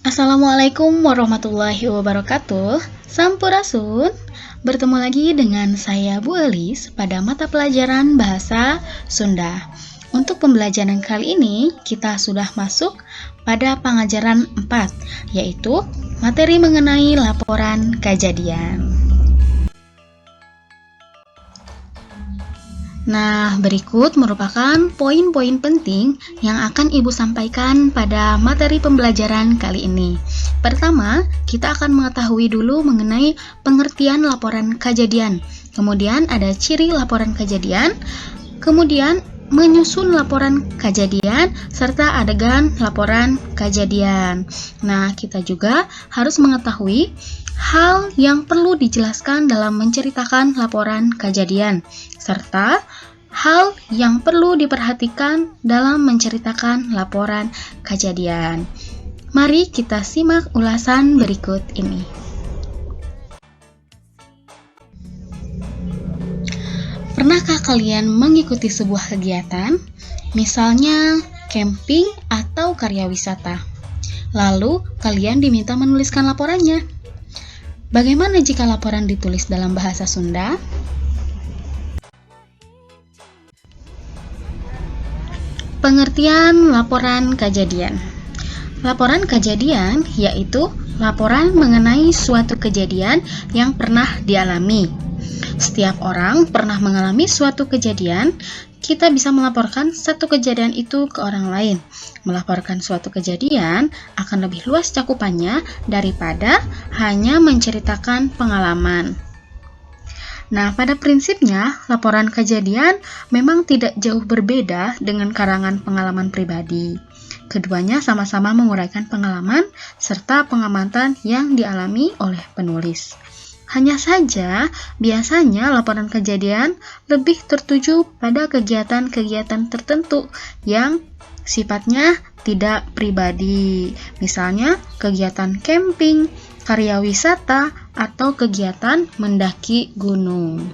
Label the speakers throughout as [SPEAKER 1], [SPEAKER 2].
[SPEAKER 1] Assalamualaikum warahmatullahi wabarakatuh. Sampurasun. Bertemu lagi dengan saya Bu Elis pada mata pelajaran Bahasa Sunda. Untuk pembelajaran kali ini, kita sudah masuk pada pengajaran 4, yaitu materi mengenai laporan kejadian. Nah, berikut merupakan poin-poin penting yang akan Ibu sampaikan pada materi pembelajaran kali ini. Pertama, kita akan mengetahui dulu mengenai pengertian laporan kejadian. Kemudian ada ciri laporan kejadian, kemudian menyusun laporan kejadian, serta adegan laporan kejadian. Nah, kita juga harus mengetahui hal yang perlu dijelaskan dalam menceritakan laporan kejadian, serta hal yang perlu diperhatikan dalam menceritakan laporan kejadian. Mari kita simak ulasan berikut ini. Pernahkah kalian mengikuti sebuah kegiatan, misalnya camping atau karya wisata? Lalu, kalian diminta menuliskan laporannya. Bagaimana jika laporan ditulis dalam bahasa Sunda? Pengertian laporan kejadian. Laporan kejadian yaitu laporan mengenai suatu kejadian yang pernah dialami. Setiap orang pernah mengalami suatu kejadian, kita bisa melaporkan satu kejadian itu ke orang lain. Melaporkan suatu kejadian akan lebih luas cakupannya daripada hanya menceritakan pengalaman. Nah, pada prinsipnya, laporan kejadian memang tidak jauh berbeda dengan karangan pengalaman pribadi. Keduanya sama-sama menguraikan pengalaman serta pengamatan yang dialami oleh penulis. Hanya saja, biasanya laporan kejadian lebih tertuju pada kegiatan-kegiatan tertentu yang sifatnya tidak pribadi. Misalnya, kegiatan camping, karya wisata, atau kegiatan mendaki gunung.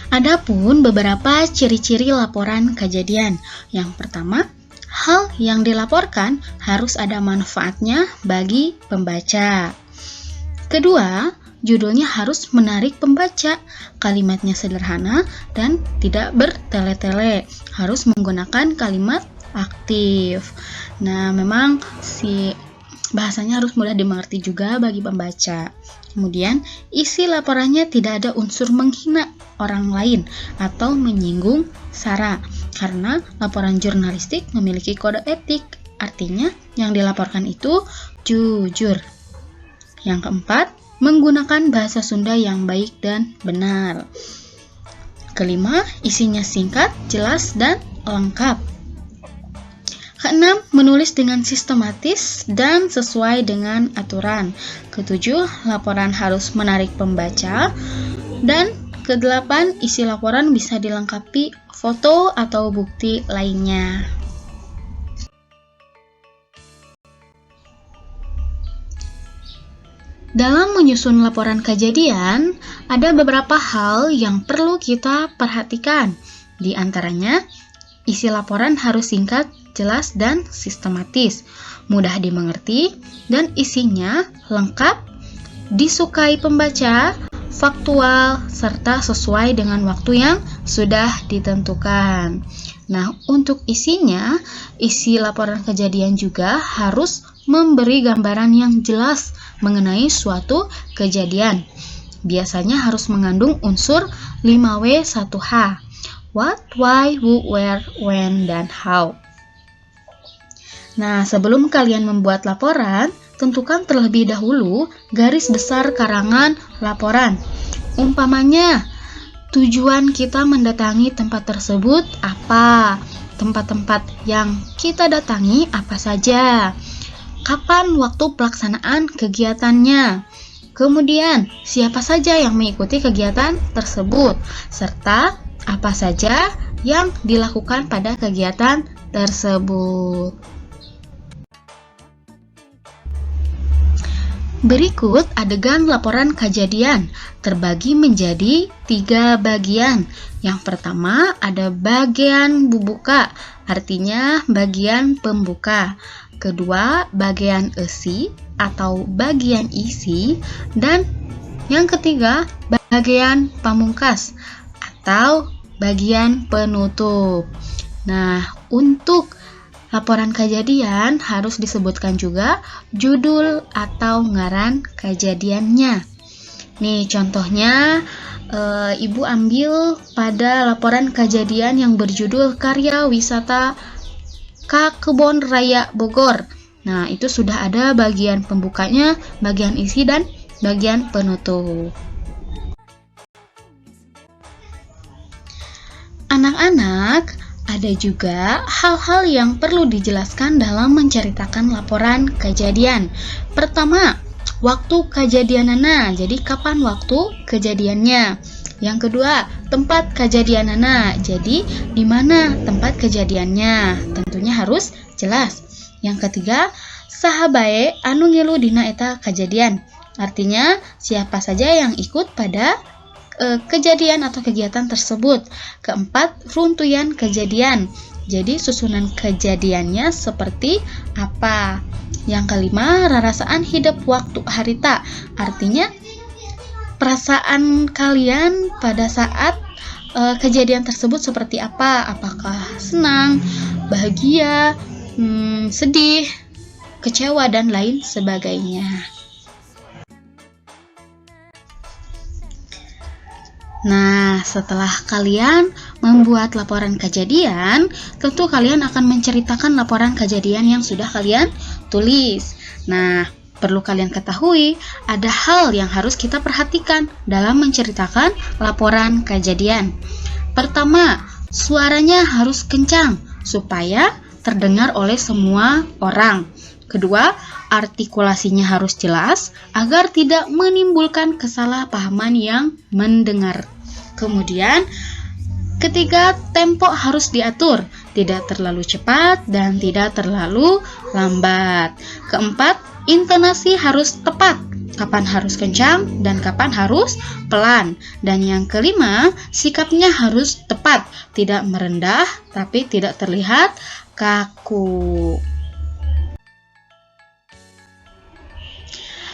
[SPEAKER 1] Adapun beberapa ciri-ciri laporan kejadian. Yang pertama, hal yang dilaporkan harus ada manfaatnya bagi pembaca. Kedua, judulnya harus menarik pembaca. Kalimatnya sederhana dan tidak bertele-tele. Harus menggunakan kalimat aktif. Nah, memang bahasanya harus mudah dimengerti juga bagi pembaca. Kemudian, isi laporannya tidak ada unsur menghina orang lain atau menyinggung sara, karena laporan jurnalistik memiliki kode etik, artinya yang dilaporkan itu jujur. Yang keempat, menggunakan bahasa Sunda yang baik dan benar. Kelima, isinya singkat, jelas, dan lengkap. Keenam, menulis dengan sistematis dan sesuai dengan aturan. Ketujuh, laporan harus menarik pembaca. Dan kedelapan, isi laporan bisa dilengkapi foto atau bukti lainnya. Dalam menyusun laporan kejadian, ada beberapa hal yang perlu kita perhatikan. Di antaranya, isi laporan harus singkat, jelas, dan sistematis, mudah dimengerti, dan isinya lengkap, disukai pembaca, faktual, serta sesuai dengan waktu yang sudah ditentukan. Nah, untuk isinya, isi laporan kejadian juga harus memberi gambaran yang jelas mengenai suatu kejadian. Biasanya harus mengandung unsur 5W1H. What, why, who, where, when, dan how. Nah, sebelum kalian membuat laporan, tentukan terlebih dahulu garis besar karangan laporan. Umpamanya, tujuan kita mendatangi tempat tersebut apa? Tempat-tempat yang kita datangi apa saja? Kapan waktu pelaksanaan kegiatannya? Kemudian, siapa saja yang mengikuti kegiatan tersebut? Serta apa saja yang dilakukan pada kegiatan tersebut. Berikut adegan laporan kejadian terbagi menjadi 3 bagian. Yang pertama ada bagian bubuka, artinya bagian pembuka. Kedua, bagian isi atau bagian isi. Dan yang ketiga, bagian pamungkas atau bagian penutup. Nah, untuk laporan kejadian harus disebutkan juga judul atau ngaran kejadiannya. Nih contohnya, Ibu ambil pada laporan kejadian yang berjudul Karya Wisata Ka Kebon Raya Bogor. Nah, itu sudah ada bagian pembukanya, bagian isi, dan bagian penutup. Anak-anak, ada juga hal-hal yang perlu dijelaskan dalam menceritakan laporan kejadian. Pertama, waktu kejadianana. Jadi kapan waktu kejadiannya? Yang kedua, tempat kejadianana. Jadi di mana tempat kejadiannya? Tentunya harus jelas. Yang ketiga, saha bae anu ngilu dina eta kejadian. Artinya siapa saja yang ikut pada kejadian atau kegiatan tersebut. Keempat, runtuyan kejadian. Jadi susunan kejadiannya seperti apa? Yang kelima, rarasaan hidup waktu harita. Artinya perasaan kalian pada saat kejadian tersebut seperti apa? Apakah senang, bahagia, sedih, kecewa, dan lain sebagainya. Nah, setelah kalian membuat laporan kejadian, tentu kalian akan menceritakan laporan kejadian yang sudah kalian tulis. Nah, perlu kalian ketahui, ada hal yang harus kita perhatikan dalam menceritakan laporan kejadian. Pertama, suaranya harus kencang supaya terdengar oleh semua orang. Kedua, artikulasinya harus jelas agar tidak menimbulkan kesalahpahaman yang mendengar. Kemudian, ketiga, tempo harus diatur, tidak terlalu cepat dan tidak terlalu lambat. Keempat, intonasi harus tepat, kapan harus kencang dan kapan harus pelan. Dan yang kelima, sikapnya harus tepat, tidak merendah tapi tidak terlihat kaku.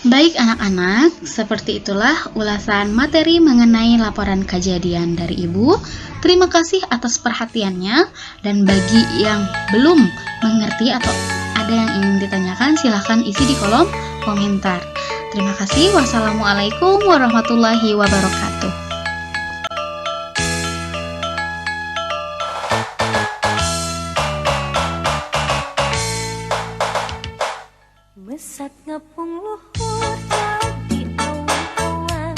[SPEAKER 1] Baik anak-anak, seperti itulah ulasan materi mengenai laporan kejadian dari Ibu. Terima kasih atas perhatiannya, dan bagi yang belum mengerti atau ada yang ingin ditanyakan, silahkan isi di kolom komentar. Terima kasih. Wassalamualaikum warahmatullahi wabarakatuh.
[SPEAKER 2] Mesat ngepung luhur jauh di awan-awan,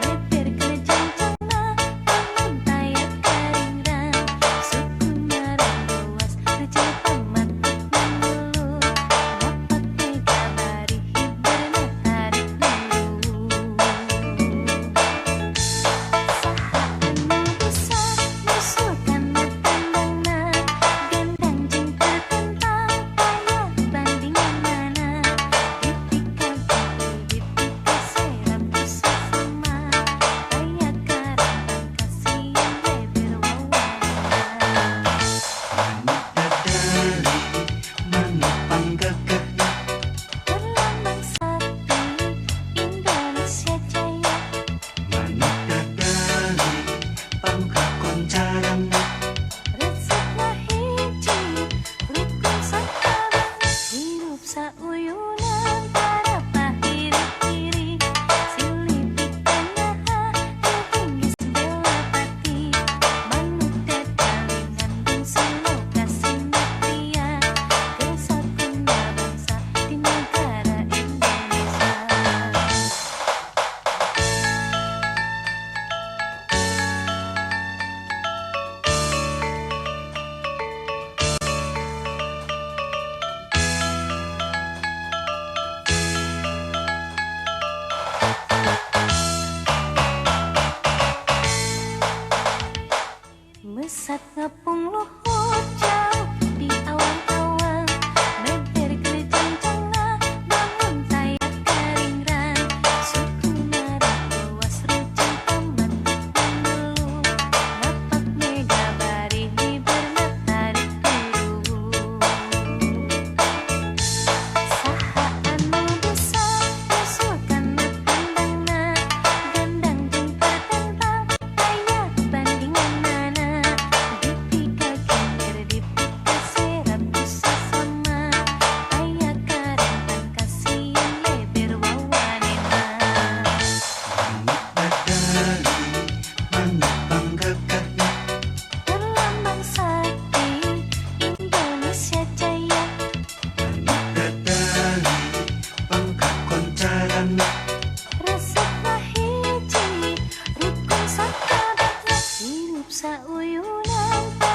[SPEAKER 2] meper kejancana bangun tayat kerindan, suku marah luas kecil pamatuk menulu, dapat megabari hiberna tarik dulu. Saha anu besar musuhkan matandangna, gendang jeung tertentang payah bandingan mana. Mesat ngepung luhur jauh di awan-awan, meper kejancana bangun tayat kering tanpa